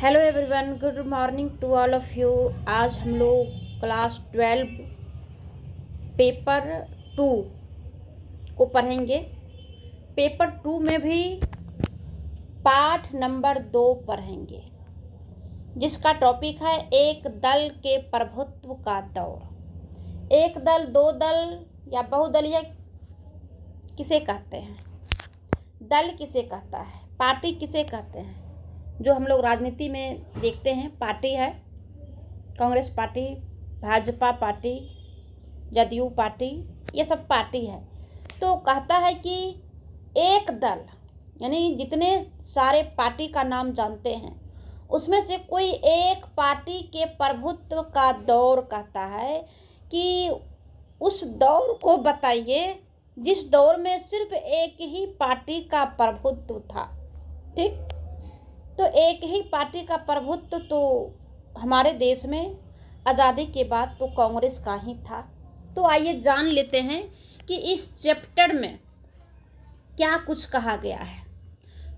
Hello everyone, good morning to all of you. आज हम लोग क्लास 12 पेपर 2 को पढ़ेंगे। पेपर 2 में भी पाठ नंबर 2 पढ़ेंगे, जिसका टॉपिक है एक दल के प्रभुत्व का दौर। एक दल, दो दल या बहुदलीय किसे कहते हैं? दल किसे कहता है? पार्टी किसे कहते हैं? जो हम लोग राजनीति में देखते हैं, पार्टी है Congress party, Bhajpa party, JDU party, ये सब पार्टी है। तो कहता है कि एक दल यानी जितने सारे पार्टी का नाम जानते हैं उसमें से कोई एक पार्टी के प्रभुत्व का दौर कहता है कि उस दौर को बताइए जिस दौर में सिर्फ एक ही पार्टी का प्रभुत्व था। ठीक, तो एक ही पार्टी का प्रभुत्व तो हमारे देश में आज़ादी के बाद तो कांग्रेस का ही था। तो आइए जान लेते हैं कि इस चैप्टर में क्या कुछ कहा गया है।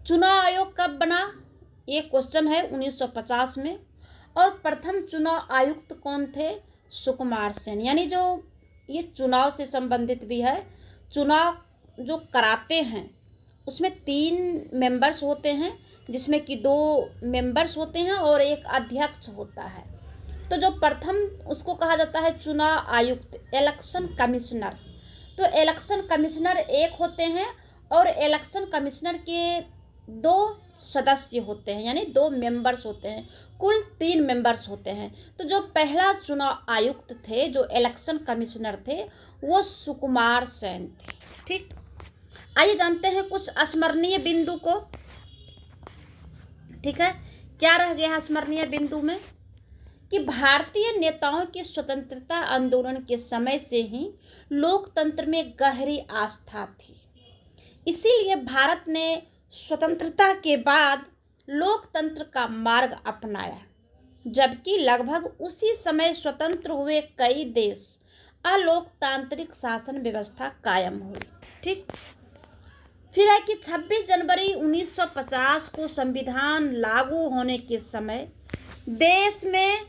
चुनाव आयोग कब बना? ये क्वेश्चन है 1950 में। और प्रथम चुनाव आयुक्त कौन थे? सुकुमार सेन। यानी जो ये चुनाव से संबंधित भी है, चुनाव जो कराते हैं उसमें 3 मेंबर्स होते हैं, जिसमें कि 2 मेंबर्स होते हैं और एक अध्यक्ष होता है। तो जो प्रथम उसको कहा जाता है चुनाव आयुक्त, इलेक्शन कमिश्नर। तो इलेक्शन कमिश्नर एक होते हैं और इलेक्शन कमिश्नर के 2 सदस्य होते हैं, यानी 2 मेंबर्स होते हैं। कुल 3 मेंबर्स होते हैं। तो जो पहला चुनाव आयुक्त थे, जो इलेक्शन कमिश्नर थे, वो सुकुमार सेन थे। ठीक, आइए जानते हैं कुछ स्मरणीय बिंदु को। ठीक है, क्या रह गया है स्मरणीय बिंदु में? कि भारतीय नेताओं की स्वतंत्रता आंदोलन के समय से ही लोकतंत्र में गहरी आस्था थी। इसीलिए भारत ने स्वतंत्रता के बाद लोकतंत्र का मार्ग अपनाया, जबकि लगभग उसी समय स्वतंत्र हुए कई देश अलोकतांत्रिक शासन व्यवस्था कायम हुई। ठीक, फिर है कि 26 जनवरी 1950 को संविधान लागू होने के समय देश में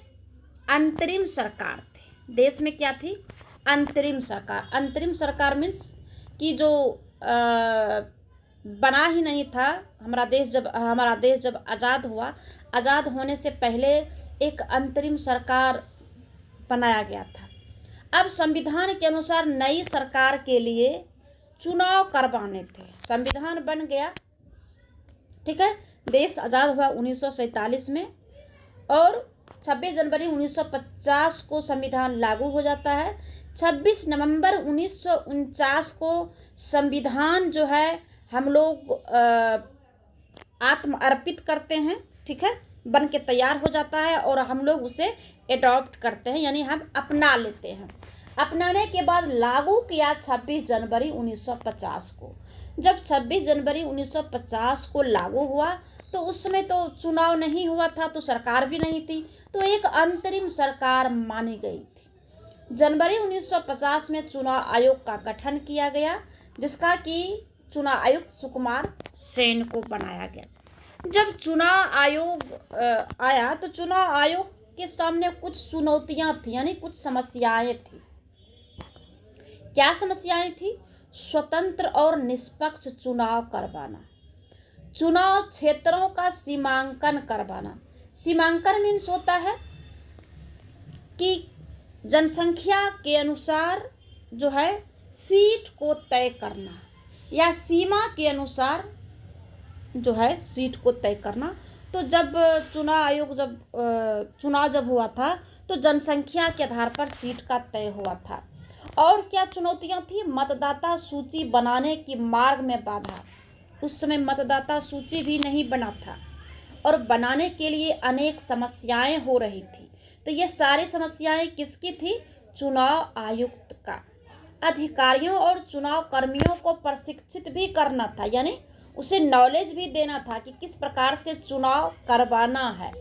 अंतरिम सरकार थी। देश में क्या थी? अंतरिम सरकार। अंतरिम सरकार मीन्स कि जो बना ही नहीं था। हमारा देश जब आज़ाद हुआ, आज़ाद होने से पहले एक अंतरिम सरकार बनाया गया था। अब संविधान के अनुसार नई सरकार के लिए चुनाव करवाने थे। संविधान बन गया, ठीक है, देश आज़ाद हुआ 1947 में और 26 जनवरी 1950 को संविधान लागू हो जाता है। 26 नवंबर 1949 को संविधान जो है हम लोग आत्म अर्पित करते हैं। ठीक है, बन के तैयार हो जाता है और हम लोग उसे एडॉप्ट करते हैं, यानी हम अपना लेते हैं। अपनाने के बाद लागू किया 26 जनवरी 1950 को। जब 26 जनवरी 1950 को लागू हुआ तो उस समय तो चुनाव नहीं हुआ था, तो सरकार भी नहीं थी, तो एक अंतरिम सरकार मानी गई थी। जनवरी 1950 में चुनाव आयोग का गठन किया गया, जिसका कि चुनाव आयुक्त सुकुमार सेन को बनाया गया। जब चुनाव आयोग आया तो चुनाव आयोग के सामने कुछ चुनौतियां थी, यानी कुछ समस्याएं थी। क्या समस्याएं थी? स्वतंत्र और निष्पक्ष चुनाव करवाना, चुनाव क्षेत्रों का सीमांकन करवाना। सीमांकन मीन्स होता है कि जनसंख्या के अनुसार जो है सीट को तय करना, या सीमा के अनुसार जो है सीट को तय करना। तो जब चुनाव जब हुआ था तो जनसंख्या के आधार पर सीट का तय हुआ था। और क्या चुनौतियां थी? मतदाता सूची बनाने की मार्ग में बाधा। उस समय मतदाता सूची भी नहीं बना था और बनाने के लिए अनेक समस्याएं हो रही थी। तो ये सारी समस्याएं किसकी थी? चुनाव आयुक्त का। अधिकारियों और चुनाव कर्मियों को प्रशिक्षित भी करना था, यानी उसे नॉलेज भी देना था कि किस प्रकार से चुनाव करवाना है।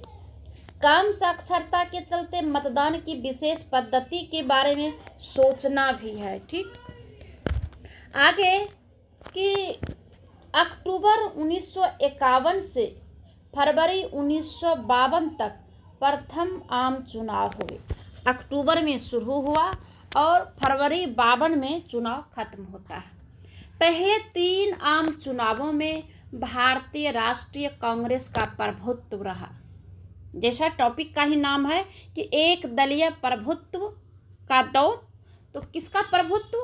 कम साक्षरता के चलते मतदान की विशेष पद्धति के बारे में सोचना भी है। ठीक, आगे कि अक्टूबर 1951 से फरवरी 1952 तक प्रथम आम चुनाव हुए। अक्टूबर में शुरू हुआ और फरवरी 52 में चुनाव खत्म होता है। पहले 3 आम चुनावों में भारतीय राष्ट्रीय कांग्रेस का प्रभुत्व रहा। जैसा टॉपिक का ही नाम है कि एक दलीय प्रभुत्व का दौर, तो किसका प्रभुत्व?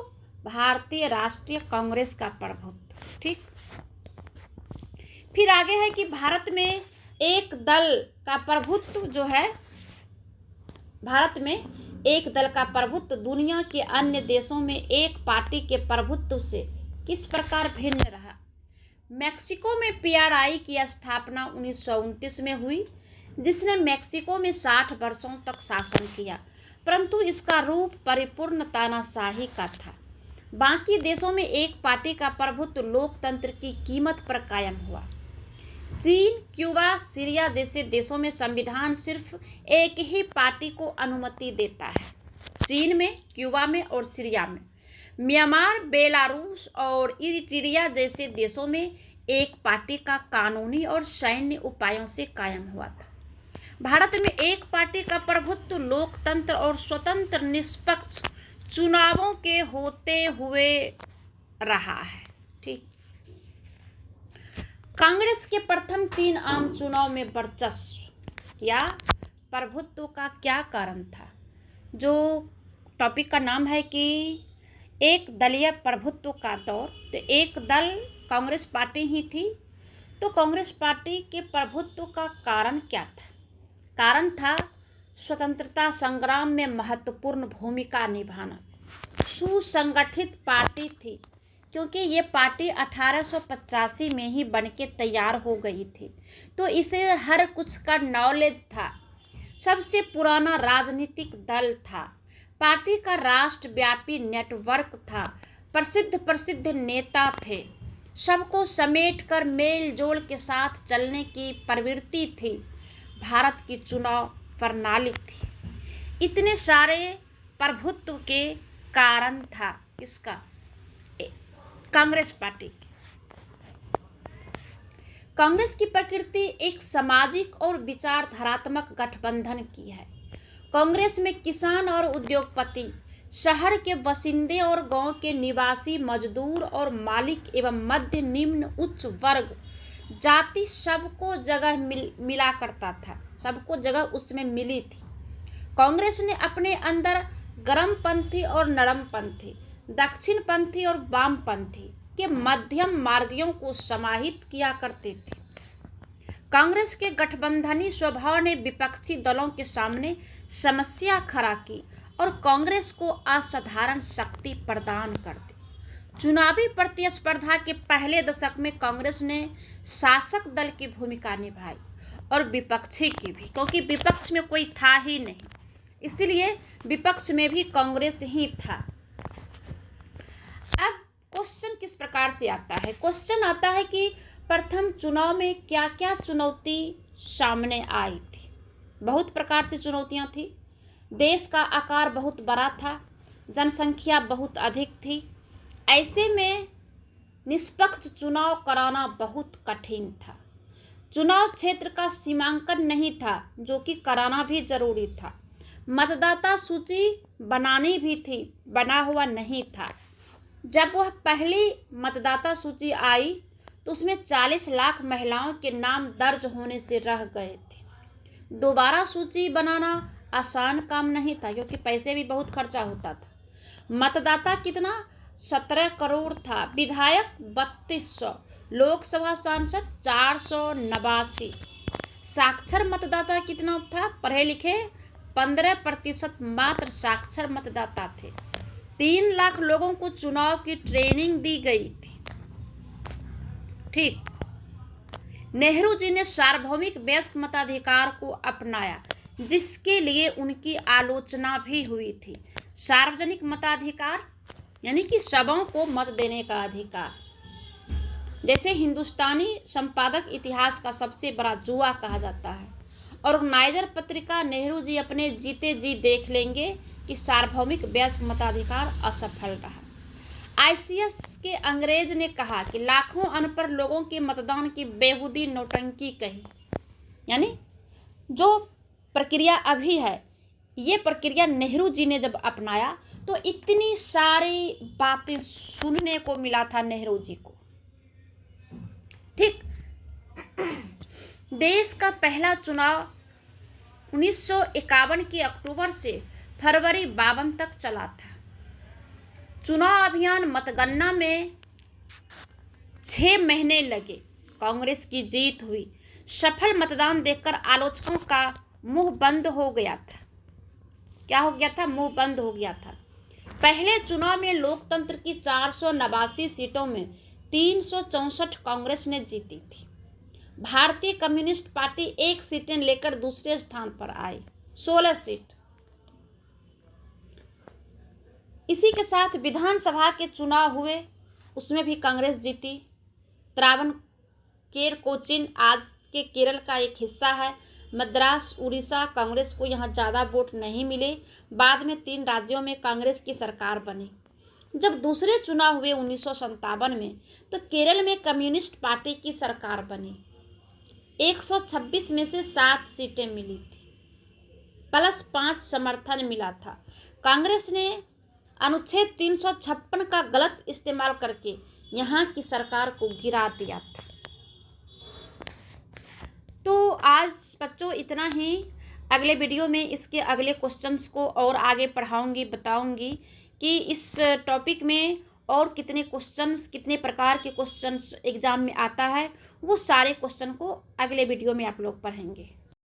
भारतीय राष्ट्रीय कांग्रेस का प्रभुत्व। ठीक, फिर आगे है कि भारत में एक दल का प्रभुत्व जो है, भारत में एक दल का प्रभुत्व दुनिया के अन्य देशों में एक पार्टी के प्रभुत्व से किस प्रकार भिन्न रहा। मैक्सिको में पीआरआई की स्थापना 1929 में हुई, जिसने मैक्सिको में 60 वर्षों तक शासन किया, परंतु इसका रूप परिपूर्ण तानाशाही का था। बाकी देशों में एक पार्टी का प्रभुत्व लोकतंत्र की कीमत पर कायम हुआ। चीन, क्यूबा, सीरिया जैसे देशों में संविधान सिर्फ एक ही पार्टी को अनुमति देता है। चीन में, क्यूबा में और सीरिया में। म्यांमार, बेलारूस और इरिट्रिया जैसे देशों में एक पार्टी का कानूनी और सैन्य उपायों से कायम हुआ था। भारत में एक पार्टी का प्रभुत्व लोकतंत्र और स्वतंत्र निष्पक्ष चुनावों के होते हुए रहा है। ठीक, कांग्रेस के प्रथम 3 आम चुनाव में वर्चस्व या प्रभुत्व का क्या कारण था? जो टॉपिक का नाम है कि एक दलीय प्रभुत्व का दौर, तो एक दल कांग्रेस पार्टी ही थी। तो कांग्रेस पार्टी के प्रभुत्व का कारण क्या था? कारण था स्वतंत्रता संग्राम में महत्वपूर्ण भूमिका निभाना। सुसंगठित पार्टी थी, क्योंकि ये पार्टी 1885 में ही बनके तैयार हो गई थी, तो इसे हर कुछ का नॉलेज था। सबसे पुराना राजनीतिक दल था। पार्टी का राष्ट्रव्यापी नेटवर्क था। प्रसिद्ध नेता थे। सबको समेटकर मेल जोल के साथ चलने की प्रवृत्ति थी। भारत की चुनाव प्रणाली थी। इतने सारे प्रभुत्व के कारण था इसका कांग्रेस पार्टी की। कांग्रेस की प्रकृति एक सामाजिक और विचारधारात्मक गठबंधन की है। कांग्रेस में किसान और उद्योगपति, शहर के बसिंदे और गांव के निवासी, मजदूर और मालिक एवं मध्य निम्न उच्च वर्ग जाति सबको जगह मिला करता था। सबको जगह उसमें मिली थी। कांग्रेस ने अपने अंदर गर्मपंथी और नरमपंथी, दक्षिणपंथी और वामपंथी के मध्यम मार्गियों को समाहित किया करती थी। कांग्रेस के गठबंधनी स्वभाव ने विपक्षी दलों के सामने समस्या खड़ा की और कांग्रेस को असाधारण शक्ति प्रदान कर दी। चुनावी प्रतिस्पर्धा के पहले दशक में कांग्रेस ने शासक दल की भूमिका निभाई और विपक्षी की भी, क्योंकि विपक्ष में कोई था ही नहीं, इसलिए विपक्ष में भी कांग्रेस ही था। अब क्वेश्चन किस प्रकार से आता है? क्वेश्चन आता है कि प्रथम चुनाव में क्या क्या चुनौती सामने आई थी। बहुत प्रकार से चुनौतियां थी। देश का आकार बहुत बड़ा था, जनसंख्या बहुत अधिक थी। ऐसे में निष्पक्ष चुनाव कराना बहुत कठिन था। चुनाव क्षेत्र का सीमांकन नहीं था, जो कि कराना भी जरूरी था। मतदाता सूची बनानी भी थी, बना हुआ नहीं था। जब वह पहली मतदाता सूची आई तो उसमें 40 लाख महिलाओं के नाम दर्ज होने से रह गए थे। दोबारा सूची बनाना आसान काम नहीं था, क्योंकि पैसे भी बहुत खर्चा होता था। मतदाता कितना? 17 करोड़ था। विधायक 3200, लोकसभा सांसद 489। साक्षर मतदाता कितना था? पढ़े लिखे 15% मात्र साक्षर मतदाता थे। 3 लाख लोगों को चुनाव की ट्रेनिंग दी गई थी। ठीक, नेहरू जी ने सार्वभौमिक वयस्क मताधिकार को अपनाया, जिसके लिए उनकी आलोचना भी हुई थी। सार्वजनिक मताधिकार यानी कि सबों को मत देने का अधिकार, जैसे हिंदुस्तानी संपादक इतिहास का सबसे बड़ा जुआ कहा जाता है। ऑर्गेनाइजर पत्रिका नेहरू जी अपने जीते जी देख लेंगे कि सार्वभौमिक वयस्क मताधिकार असफल रहा। आईसीएस के अंग्रेज ने कहा कि लाखों अनपढ़ लोगों के मतदान की बेहूदी नौटंकी कही। यानी जो प्रक्रिया अभी है, ये प्रक्रिया नेहरू जी ने जब अपनाया तो इतनी सारी बातें सुनने को मिला था नेहरू जी को। ठीक, देश का पहला चुनाव 1951 के अक्टूबर से फरवरी 52 तक चला था। चुनाव अभियान मतगणना में 6 महीने लगे। कांग्रेस की जीत हुई। सफल मतदान देखकर आलोचकों का मुंह बंद हो गया था। क्या हो गया था? मुंह बंद हो गया था। पहले चुनाव में लोकतंत्र की 489 सीटों में 364 कांग्रेस ने जीती थी। भारतीय कम्युनिस्ट पार्टी 1 सीटें लेकर दूसरे स्थान पर आई, 16 सीट। इसी के साथ विधानसभा के चुनाव हुए, उसमें भी कांग्रेस जीती। त्रावणकोर, कोचीन आज के केरल का एक हिस्सा है। मद्रास, उड़ीसा, कांग्रेस को यहाँ ज़्यादा वोट नहीं मिले। बाद में 3 राज्यों में कांग्रेस की सरकार बनी। जब दूसरे चुनाव हुए 1957 में, तो केरल में कम्युनिस्ट पार्टी की सरकार बनी। 126 में से 7 सीटें मिली थी, प्लस 5 समर्थन मिला था। कांग्रेस ने अनुच्छेद 356 का गलत इस्तेमाल करके यहाँ की सरकार को गिरा दिया था। तो आज बच्चों इतना ही। अगले वीडियो में इसके अगले क्वेश्चंस को और आगे पढ़ाऊंगी, बताऊंगी कि इस टॉपिक में और कितने क्वेश्चंस, कितने प्रकार के क्वेश्चंस एग्जाम में आता है। वो सारे क्वेश्चन को अगले वीडियो में आप लोग पढ़ेंगे।